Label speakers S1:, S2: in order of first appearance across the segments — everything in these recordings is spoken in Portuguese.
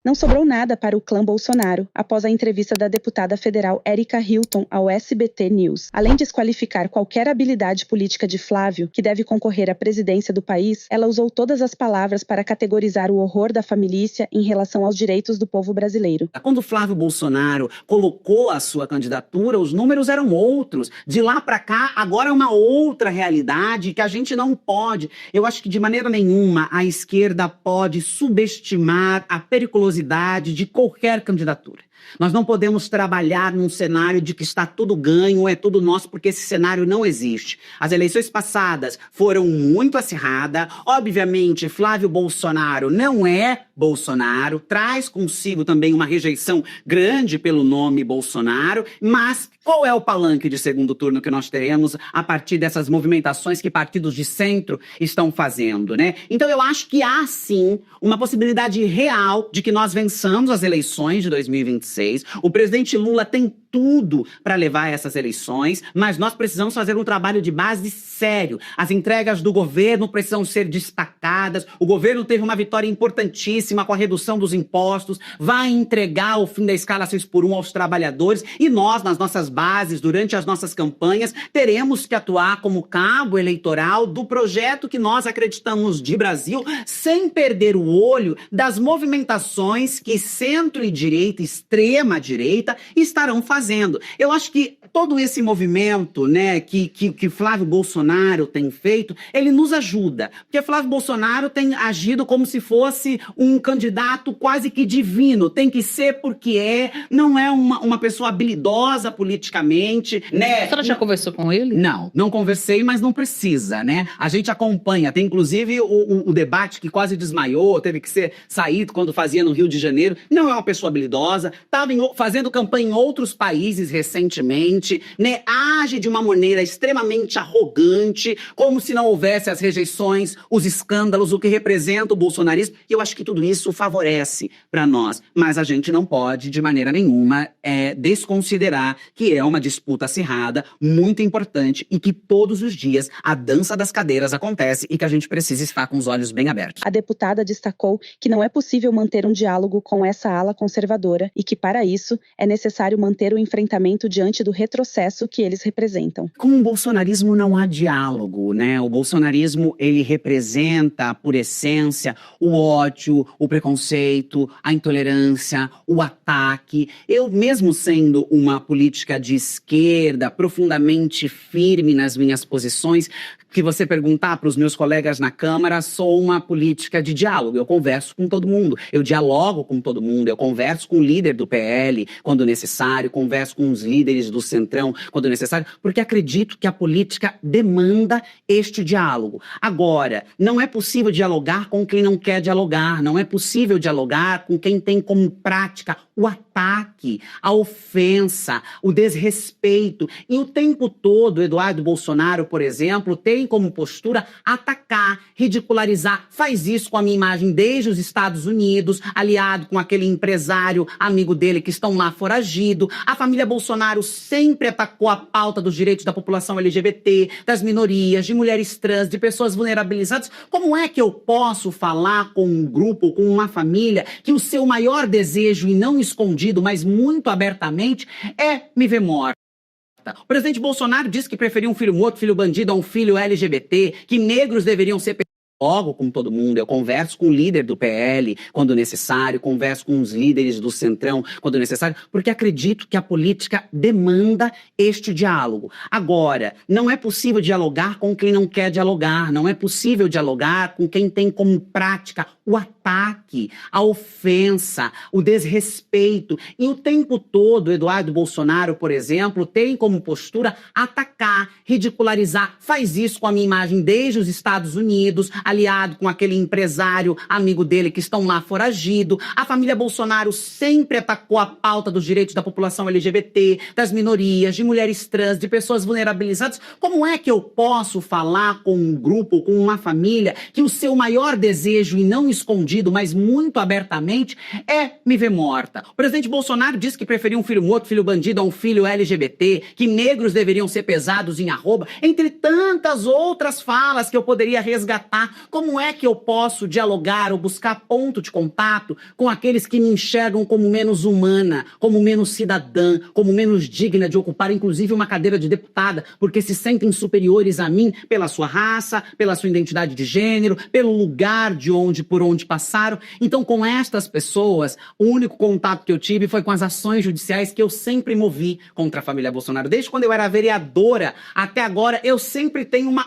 S1: Não sobrou nada para o clã Bolsonaro após a entrevista da deputada federal Érica Hilton ao SBT News. Além de desqualificar qualquer habilidade política de Flávio, que deve concorrer à presidência do país, ela usou todas as palavras para categorizar o horror da família em relação aos direitos do povo brasileiro.
S2: Quando Flávio Bolsonaro colocou a sua candidatura, os números eram outros. De lá para cá, agora é uma outra realidade que a gente não pode. Eu acho que de maneira nenhuma a esquerda pode subestimar a periculosidade de qualquer candidatura. Nós não podemos trabalhar num cenário de que está tudo ganho, é tudo nosso, porque esse cenário não existe. As eleições passadas foram muito acirradas. Obviamente, Flávio Bolsonaro não é Bolsonaro, traz consigo também uma rejeição grande pelo nome Bolsonaro, mas qual é o palanque de segundo turno que nós teremos a partir dessas movimentações que partidos de centro estão fazendo, né? Então eu acho que há, sim, uma possibilidade real de que nós vençamos as eleições de 2026. O presidente Lula tem tudo para levar essas eleições, mas nós precisamos fazer um trabalho de base sério. As entregas do governo precisam ser destacadas. O governo teve uma vitória importantíssima com a redução dos impostos, vai entregar o fim da escala 6x1 aos trabalhadores, e nós, nas nossas bases, durante as nossas campanhas, teremos que atuar como cabo eleitoral do projeto que nós acreditamos de Brasil, sem perder o olho das movimentações que centro e direita, extrema direita, estarão fazendo. Eu acho que todo esse movimento, né, que Flávio Bolsonaro tem feito, ele nos ajuda. Porque Flávio Bolsonaro tem agido como se fosse um candidato quase que divino. Tem que ser porque não é uma pessoa habilidosa politicamente, né?
S3: A senhora já conversou com ele?
S2: Não conversei, mas não precisa, né? A gente acompanha. Tem inclusive o debate que quase desmaiou, teve que ser saído quando fazia no Rio de Janeiro. Não é uma pessoa habilidosa, estava fazendo campanha em outros países recentemente, né? Age de uma maneira extremamente arrogante, como se não houvesse as rejeições, os escândalos, o que representa o bolsonarismo. E eu acho que tudo isso favorece para nós. Mas a gente não pode, de maneira nenhuma, desconsiderar que é uma disputa acirrada, muito importante, e que todos os dias a dança das cadeiras acontece e que a gente precisa estar com os olhos bem abertos.
S1: A deputada destacou que não é possível manter um diálogo com essa ala conservadora e que, para isso, é necessário manter o enfrentamento diante do retrocesso que eles representam.
S2: Com o bolsonarismo não há diálogo, né? O bolsonarismo, ele representa, por essência, o ódio, o preconceito, a intolerância, o ataque. Eu, mesmo sendo uma política de esquerda, profundamente firme nas minhas posições, que você perguntar para os meus colegas na Câmara, sou uma política de diálogo. Eu converso com todo mundo, eu dialogo com todo mundo, eu converso com o líder do PL quando necessário, converso com os líderes do Centrão quando necessário, porque acredito que a política demanda este diálogo. Agora, não é possível dialogar com quem não quer dialogar, não é possível dialogar com quem tem como prática o ataque, a ofensa, o desrespeito. E o tempo todo, Eduardo Bolsonaro, por exemplo, tem como postura atacar, ridicularizar. Faz isso com a minha imagem desde os Estados Unidos, aliado com aquele empresário amigo dele que estão lá foragido. A família Bolsonaro sempre atacou a pauta dos direitos da população LGBT, das minorias, de mulheres trans, de pessoas vulnerabilizadas. Como é que eu posso falar com um grupo, com uma família, que o seu maior desejo, e não escondido, mas muito abertamente, é me ver morta? O presidente Bolsonaro disse que preferia um filho morto, filho bandido, a um filho LGBT, que negros deveriam ser logo com todo mundo. Eu converso com o líder do PL quando necessário, converso com os líderes do Centrão quando necessário, porque acredito que a política demanda este diálogo. Agora, não é possível dialogar com quem não quer dialogar, não é possível dialogar com quem tem como prática o ataque, a ofensa, o desrespeito. E o tempo todo, Eduardo Bolsonaro, por exemplo, tem como postura atacar, ridicularizar. Faz isso com a minha imagem desde os Estados Unidos, aliado com aquele empresário amigo dele que estão lá foragido. A família Bolsonaro sempre atacou a pauta dos direitos da população LGBT, das minorias, de mulheres trans, de pessoas vulnerabilizadas. Como é que eu posso falar com um grupo, com uma família, que o seu maior desejo, e não escondido, mas muito abertamente, é me ver morta? O presidente Bolsonaro disse que preferia um filho morto, filho bandido, a um filho LGBT, que negros deveriam ser pesados em arroba, entre tantas outras falas que eu poderia resgatar Como é que eu posso dialogar ou buscar ponto de contato com aqueles que me enxergam como menos humana, como menos cidadã, como menos digna de ocupar, inclusive, uma cadeira de deputada, porque se sentem superiores a mim pela sua raça, pela sua identidade de gênero, pelo lugar por onde passaram? Então, com estas pessoas, o único contato que eu tive foi com as ações judiciais que eu sempre movi contra a família Bolsonaro. Desde quando eu era vereadora até agora, eu sempre tenho uma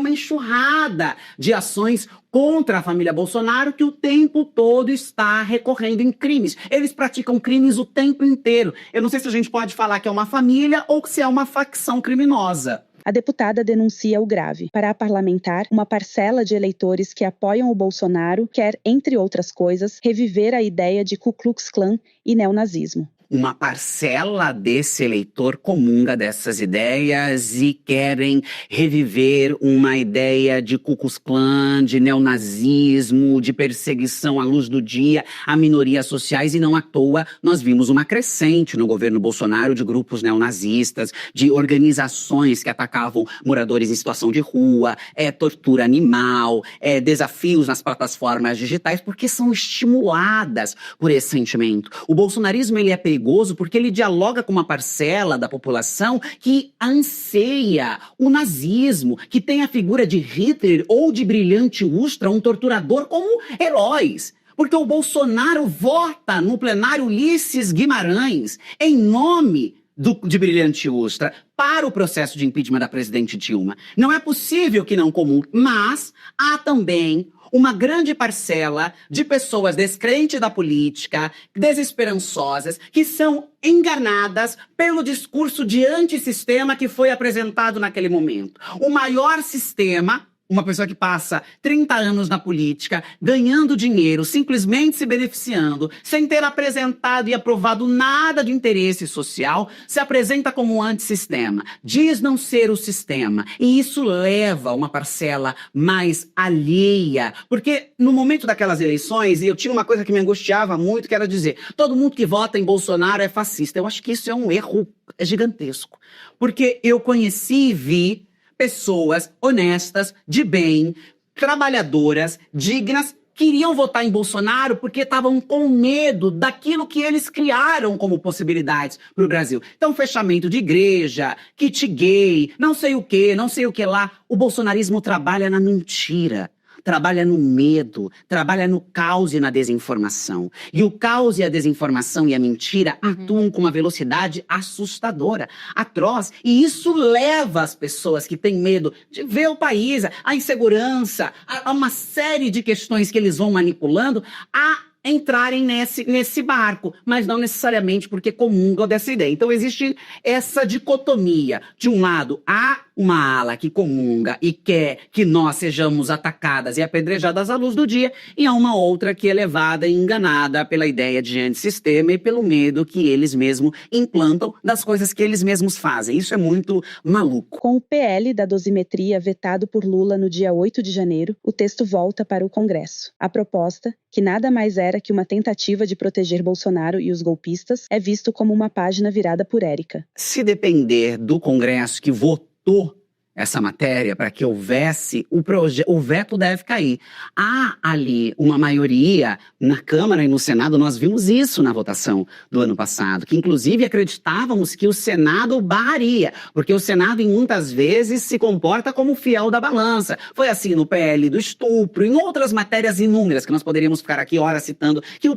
S2: enxurrada de ações contra a família Bolsonaro que o tempo todo está recorrendo em crimes. Eles praticam crimes o tempo inteiro. Eu não sei se a gente pode falar que é uma família ou se é uma facção criminosa.
S1: A deputada denuncia o grave. Para a parlamentar, uma parcela de eleitores que apoiam o Bolsonaro quer, entre outras coisas, reviver a ideia de Ku Klux Klan e neonazismo.
S2: Uma parcela desse eleitor comunga dessas ideias e querem reviver uma ideia de Ku Klux Klan, de neonazismo, de perseguição à luz do dia a minorias sociais, e não à toa nós vimos uma crescente no governo Bolsonaro de grupos neonazistas, de organizações que atacavam moradores em situação de rua, tortura animal, desafios nas plataformas digitais, porque são estimuladas por esse sentimento. O bolsonarismo, ele é perigoso porque ele dialoga com uma parcela da população que anseia o nazismo, que tem a figura de Hitler ou de Brilhante Ustra, um torturador, como heróis. Porque o Bolsonaro vota no plenário Ulisses Guimarães em nome de Brilhante Ustra para o processo de impeachment da presidente Dilma. Não é possível que não comungue, mas há também uma grande parcela de pessoas descrentes da política, desesperançosas, que são enganadas pelo discurso de antissistema que foi apresentado naquele momento. O maior sistema, uma pessoa que passa 30 anos na política, ganhando dinheiro, simplesmente se beneficiando, sem ter apresentado e aprovado nada de interesse social, se apresenta como um antissistema. Diz não ser o sistema. E isso leva uma parcela mais alheia. Porque no momento daquelas eleições, eu tinha uma coisa que me angustiava muito, que era dizer, todo mundo que vota em Bolsonaro é fascista. Eu acho que isso é um erro gigantesco. Porque eu conheci e vi pessoas honestas, de bem, trabalhadoras, dignas, queriam votar em Bolsonaro porque estavam com medo daquilo que eles criaram como possibilidades para o Brasil. Então, fechamento de igreja, kit gay, não sei o que lá. O bolsonarismo trabalha na mentira. Trabalha no medo, trabalha no caos e na desinformação. E o caos e a desinformação e a mentira atuam com uma velocidade assustadora, atroz. E isso leva as pessoas que têm medo de ver o país, a insegurança, a uma série de questões que eles vão manipulando, a entrarem nesse barco, mas não necessariamente porque comungam dessa ideia. Então existe essa dicotomia. De um lado, há uma ala que comunga e quer que nós sejamos atacadas e apedrejadas à luz do dia, e há uma outra que é levada e enganada pela ideia de antissistema e pelo medo que eles mesmos implantam das coisas que eles mesmos fazem. Isso é muito maluco.
S1: Com o PL da dosimetria vetado por Lula no dia 8 de janeiro, o texto volta para o Congresso. A proposta, que nada mais era que uma tentativa de proteger Bolsonaro e os golpistas, é visto como uma página virada por Érica.
S2: Se depender do Congresso que votou essa matéria para que houvesse o veto deve cair. Há ali uma maioria na Câmara e no Senado, nós vimos isso na votação do ano passado, que inclusive acreditávamos que o Senado barraria, porque o Senado muitas vezes se comporta como fiel da balança. Foi assim no PL do estupro, em outras matérias inúmeras que nós poderíamos ficar aqui horas citando, que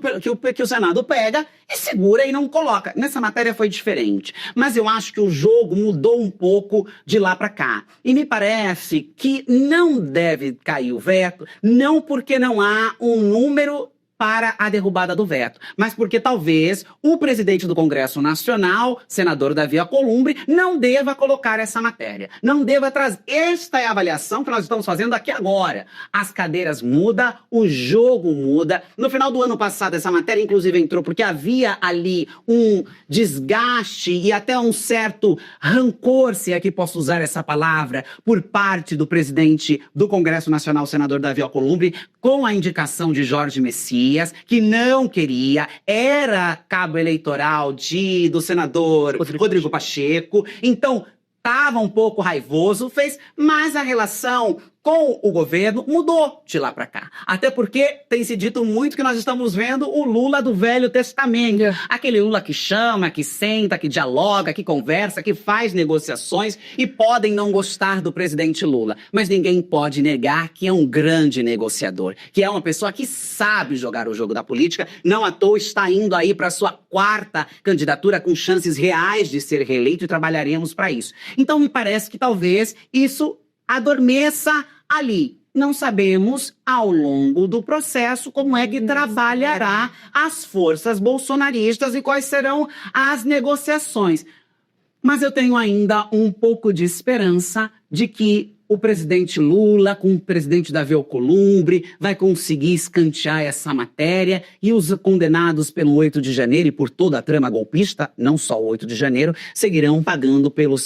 S2: o Senado pega e segura e não coloca. Nessa matéria foi diferente, mas eu acho que o jogo mudou um pouco de lá para cá. E me parece que não deve cair o veto, não porque não há um número para a derrubada do veto, mas porque talvez o presidente do Congresso Nacional, senador Davi Alcolumbre, não deva colocar essa matéria, não deva trazer. Esta é a avaliação que nós estamos fazendo aqui agora. As cadeiras mudam, o jogo muda. No final do ano passado, essa matéria inclusive entrou porque havia ali um desgaste e até um certo rancor, se é que posso usar essa palavra, por parte do presidente do Congresso Nacional, senador Davi Alcolumbre, com a indicação de Jorge Messias, que não queria, era cabo eleitoral do senador Rodrigo Pacheco. Então, estava um pouco raivoso, mas a relação com o governo, mudou de lá para cá. Até porque tem se dito muito que nós estamos vendo o Lula do Velho Testamento. Aquele Lula que chama, que senta, que dialoga, que conversa, que faz negociações, e podem não gostar do presidente Lula. Mas ninguém pode negar que é um grande negociador, que é uma pessoa que sabe jogar o jogo da política. Não à toa está indo aí para sua 4ª candidatura com chances reais de ser reeleito, e trabalharemos para isso. Então me parece que talvez isso adormeça ali. Não sabemos, ao longo do processo, como é que trabalhará as forças bolsonaristas e quais serão as negociações. Mas eu tenho ainda um pouco de esperança de que o presidente Lula, com o presidente Davi Alcolumbre, vai conseguir escantear essa matéria, e os condenados pelo 8 de janeiro e por toda a trama golpista, não só o 8 de janeiro, seguirão pagando pelo seu